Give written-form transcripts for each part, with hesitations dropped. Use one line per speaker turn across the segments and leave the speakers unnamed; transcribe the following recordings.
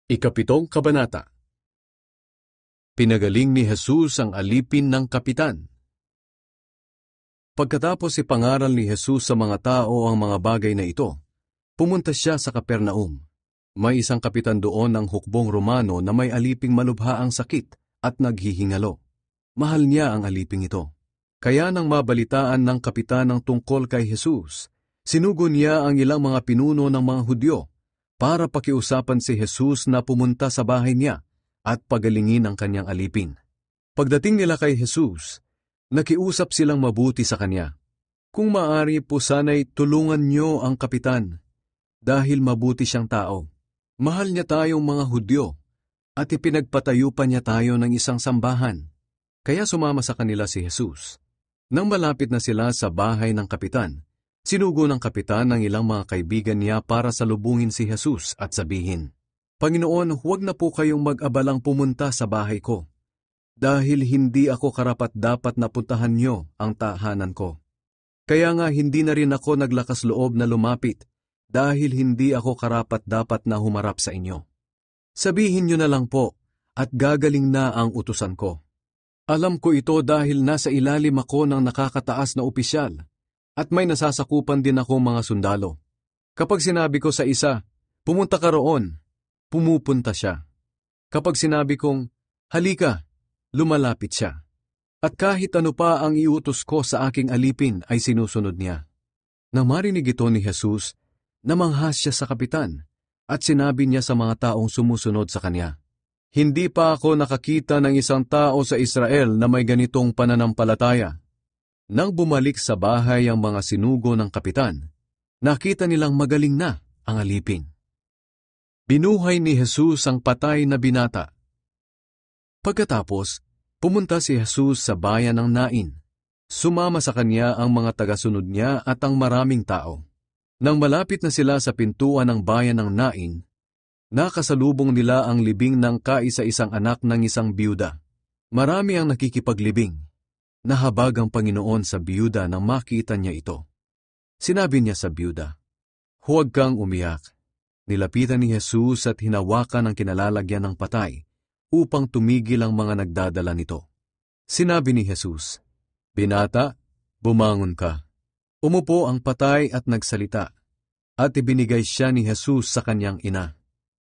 Ikapitong Kabanata. Pinagaling ni Jesus ang alipin ng kapitan. Pagkatapos ipangaral ni Jesus sa mga tao ang mga bagay na ito, pumunta siya sa Capernaum. May isang kapitan doon ng hukbong Romano na may aliping malubha ang sakit at naghihingalo. Mahal niya ang aliping ito. Kaya nang mabalitaan ng kapitan ang tungkol kay Jesus, sinugo niya ang ilang mga pinuno ng mga Hudyo para pakiusapan si Jesus na pumunta sa bahay niya at pagalingin ang kanyang alipin. Pagdating nila kay Jesus, nakiusap silang mabuti sa kanya. Kung maaari po sana'y tulungan niyo ang kapitan dahil mabuti siyang tao. Mahal niya tayong mga Hudyo at ipinagpatayo pa niya tayo ng isang sambahan. Kaya sumama sa kanila si Jesus. Nang malapit na sila sa bahay ng kapitan, sinugo ng kapitan ang ilang mga kaibigan niya para salubungin si Jesus at sabihin, "Panginoon, huwag na po kayong mag-abalang pumunta sa bahay ko, dahil hindi ako karapat-dapat na puntahan niyo ang tahanan ko. Kaya nga hindi na rin ako naglakas loob na lumapit, dahil hindi ako karapat-dapat na humarap sa inyo. Sabihin niyo na lang po, at gagaling na ang utusan ko. Alam ko ito dahil nasa ilalim ako ng nakakataas na opisyal, at may nasasakupan din ako mga sundalo. Kapag sinabi ko sa isa, pumunta ka roon, pumupunta siya. Kapag sinabi kong, halika, lumalapit siya. At kahit ano pa ang iutos ko sa aking alipin ay sinusunod niya." Nang marinig ito ni Jesus, namanghas siya sa kapitan, at sinabi niya sa mga taong sumusunod sa kanya, "Hindi pa ako nakakita ng isang tao sa Israel na may ganitong pananampalataya." Nang bumalik sa bahay ang mga sinugo ng kapitan, nakita nilang magaling na ang alipin. Binuhay ni Jesus ang patay na binata. Pagkatapos, pumunta si Jesus sa bayan ng Nain. Sumama sa kanya ang mga tagasunod niya at ang maraming tao. Nang malapit na sila sa pintuan ng bayan ng Nain, nakasalubong nila ang libing ng kaisa-isang anak ng isang biyuda. Marami ang nakikipaglibing. Nahabag ang Panginoon sa biyuda nang makita niya ito. Sinabi niya sa biyuda, "Huwag kang umiyak." Nilapitan ni Jesus at hinawakan ang kinalalagyan ng patay upang tumigil ang mga nagdadala nito. Sinabi ni Jesus, "Binata, bumangon ka." Umupo ang patay at nagsalita, at ibinigay siya ni Jesus sa kanyang ina.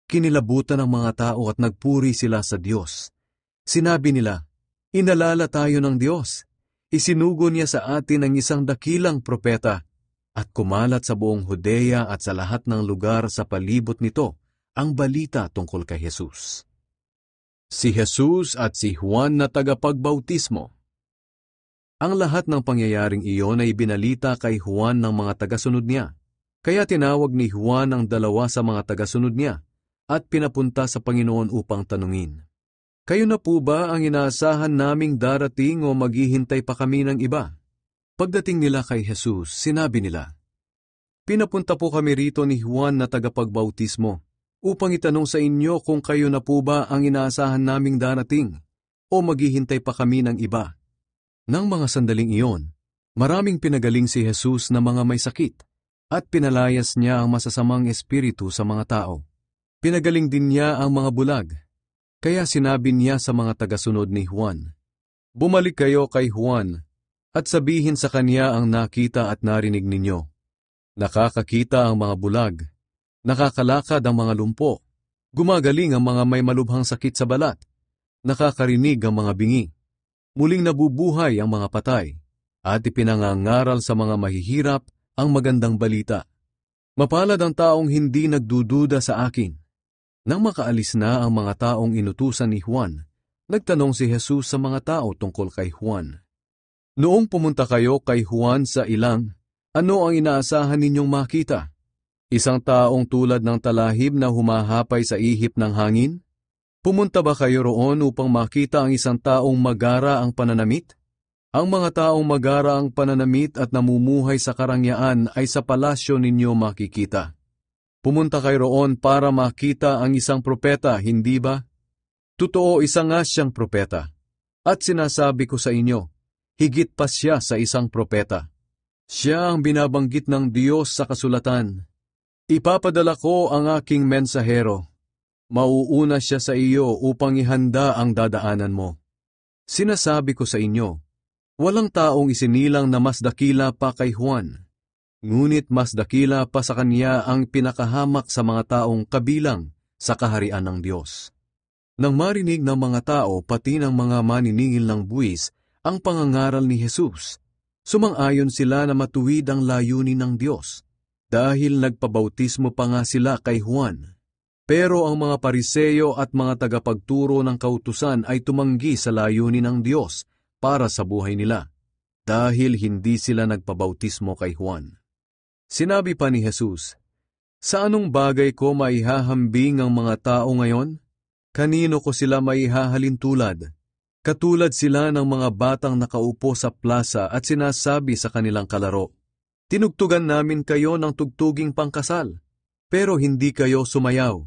Kinilabutan ng mga tao at nagpuri sila sa Diyos. Sinabi nila, "Inalala tayo ng Diyos. Isinugo niya sa atin ang isang dakilang propeta," at kumalat sa buong Judea at sa lahat ng lugar sa palibot nito ang balita tungkol kay Jesus. Si Jesus at si Juan na tagapagbautismo. Ang lahat ng pangyayaring iyon ay binalita kay Juan ng mga tagasunod niya. Kaya tinawag ni Juan ang dalawa sa mga tagasunod niya at pinapunta sa Panginoon upang tanungin, "Kayo na po ba ang inaasahan naming darating o maghihintay pa kami ng iba?" Pagdating nila kay Jesus, sinabi nila, "Pinapunta po kami rito ni Juan na tagapagbautismo upang itanong sa inyo kung kayo na po ba ang inaasahan naming darating o maghihintay pa kami ng iba." Nang mga sandaling iyon, maraming pinagaling si Jesus na mga may sakit at pinalayas niya ang masasamang espiritu sa mga tao. Pinagaling din niya ang mga bulag. Kaya sinabi niya sa mga tagasunod ni Juan, "Bumalik kayo kay Juan at sabihin sa kanya ang nakita at narinig ninyo. Nakakakita ang mga bulag, nakakalakad ang mga lumpo, gumagaling ang mga may malubhang sakit sa balat, nakakarinig ang mga bingi, muling nabubuhay ang mga patay, at ipinangangaral sa mga mahihirap ang magandang balita. Mapalad ang taong hindi nagdududa sa akin." Nang makaalis na ang mga taong inutusan ni Juan, nagtanong si Jesus sa mga tao tungkol kay Juan, "Noong pumunta kayo kay Juan sa ilang, ano ang inaasahan ninyong makita? Isang taong tulad ng talahib na humahapay sa ihip ng hangin? Pumunta ba kayo roon upang makita ang isang taong magara ang pananamit? Ang mga taong magara ang pananamit at namumuhay sa karangyaan ay sa palasyo ninyo makikita. Pumunta kayo roon para makita ang isang propeta, hindi ba? Totoo, isa nga siyang propeta. At sinasabi ko sa inyo, higit pa siya sa isang propeta. Siya ang binabanggit ng Diyos sa kasulatan. Ipapadala ko ang aking mensahero. Mauuna siya sa iyo upang ihanda ang dadaanan mo. Sinasabi ko sa inyo, walang taong isinilang na mas dakila pa kay Juan, ngunit mas dakila pa sa kanya ang pinakahamak sa mga taong kabilang sa kaharian ng Diyos. Nang marinig ng mga tao pati ng mga maniningil ng buwis ang pangangaral ni Jesus, sumang-ayon sila na matuwid ang layunin ng Diyos, dahil nagpabautismo pa nga sila kay Juan. Pero ang mga Pariseyo at mga tagapagturo ng kautusan ay tumanggi sa layunin ng Diyos para sa buhay nila, dahil hindi sila nagpabautismo kay Juan. Sinabi pa ni Jesus, "Sa anong bagay ko maihahambing ang mga tao ngayon? Kanino ko sila maihahalin tulad? Katulad sila ng mga batang nakaupo sa plaza at sinasabi sa kanilang kalaro, 'Tinugtugan namin kayo ng tugtuging pangkasal, pero hindi kayo sumayaw.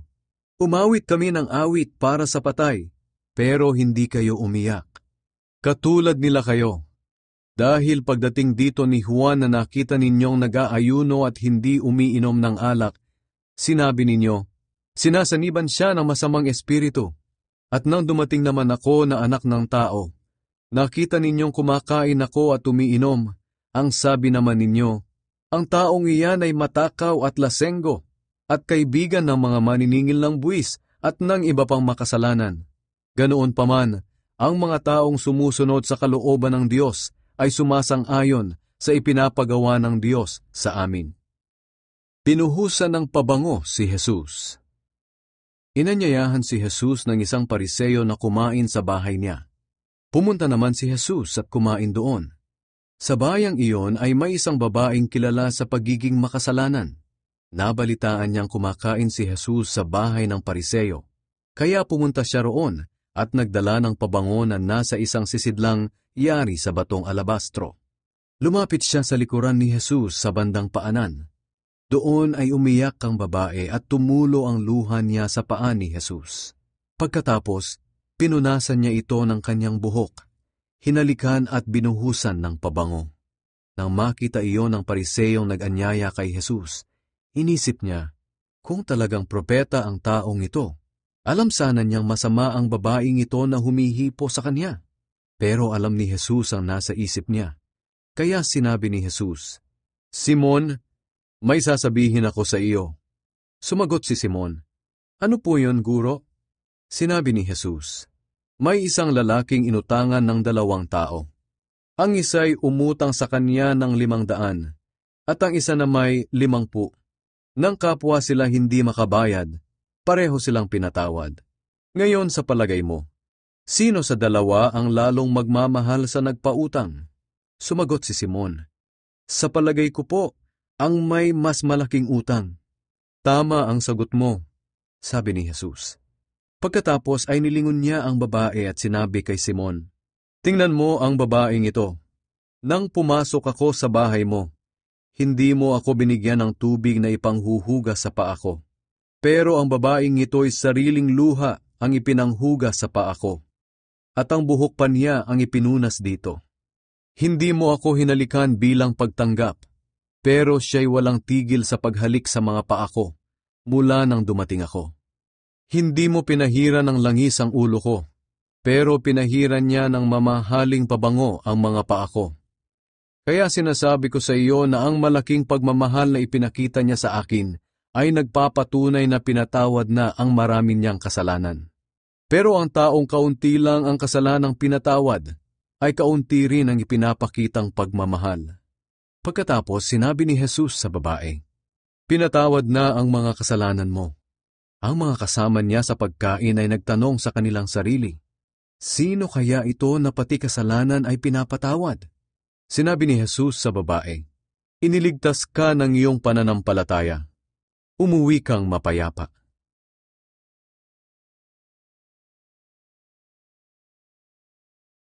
Umawit kami ng awit para sa patay, pero hindi kayo umiyak.' Katulad nila kayo. Dahil pagdating dito ni Juan na nakita ninyong nag-aayuno at hindi umiinom ng alak, sinabi ninyo, 'Sinasaniban siya ng masamang espiritu.' At nang dumating naman ako na anak ng tao, nakita ninyong kumakain ako at umiinom. Ang sabi naman ninyo, 'Ang taong iyan ay matakaw at lasenggo, at kaibigan ng mga maniningil ng buwis at ng iba pang makasalanan.' Ganoon paman, ang mga taong sumusunod sa kalooban ng Diyos ay sumasang-ayon sa ipinapagawa ng Diyos sa amin." Pinuhusan ng pabango si Jesus. Inanyayahan si Jesus ng isang Pariseyo na kumain sa bahay niya. Pumunta naman si Jesus at kumain doon. Sa bayang iyon ay may isang babaeng kilala sa pagiging makasalanan. Nabalitaan niyang kumakain si Jesus sa bahay ng Pariseyo, kaya pumunta siya roon at nagdala ng pabango na nasa isang sisidlang yari sa batong alabastro. Lumapit siya sa likuran ni Jesus sa bandang paanan. Doon ay umiyak ang babae at tumulo ang luha niya sa paa ni Jesus. Pagkatapos, pinunasan niya ito ng kanyang buhok, hinalikan at binuhusan ng pabango. Nang makita iyon ng Pariseyong nag-anyaya kay Jesus, inisip niya, kung talagang propeta ang taong ito, alam sana niyang masama ang babaeng ito na humihipo sa kanya. Pero alam ni Jesus ang nasa isip niya. Kaya sinabi ni Jesus, "Simon, may sasabihin ako sa iyo." Sumagot si Simon, "Ano po yun, Guro?" Sinabi ni Jesus, "May isang lalaking inutangan ng 2 tao. Ang isa'y umutang sa kanya ng 500, at ang isa na may 50. Nang kapwa sila hindi makabayad, pareho silang pinatawad. Ngayon sa palagay mo, sino sa 2 ang lalong magmamahal sa nagpautang?" Sumagot si Simon, "Sa palagay ko po, ang may mas malaking utang." "Tama ang sagot mo," sabi ni Jesus. Pagkatapos ay nilingon niya ang babae at sinabi kay Simon, "Tingnan mo ang babaeng ito. Nang pumasok ako sa bahay mo, hindi mo ako binigyan ng tubig na ipanghuhugas sa paa ko. Pero ang babaeng ito'y sariling luha ang ipinanghugas sa paa ko, at ang buhok pa niya ang ipinunas dito. Hindi mo ako hinalikan bilang pagtanggap, pero siya'y walang tigil sa paghalik sa mga paa ko mula nang dumating ako. Hindi mo pinahiran ng langis ang ulo ko, pero pinahiran niya ng mamahaling pabango ang mga paa ko. Kaya sinasabi ko sa iyo na ang malaking pagmamahal na ipinakita niya sa akin ay nagpapatunay na pinatawad na ang marami niyang kasalanan. Pero ang taong kaunti lang ang kasalanang pinatawad, ay kaunti rin ang ipinapakitang pagmamahal." Pagkatapos sinabi ni Jesus sa babae, "Pinatawad na ang mga kasalanan mo." Ang mga kasama niya sa pagkain ay nagtanong sa kanilang sarili, "Sino kaya ito na pati kasalanan ay pinapatawad?" Sinabi ni Jesus sa babae, "Iniligtas ka ng iyong pananampalataya. Umuwi kang mapayapa."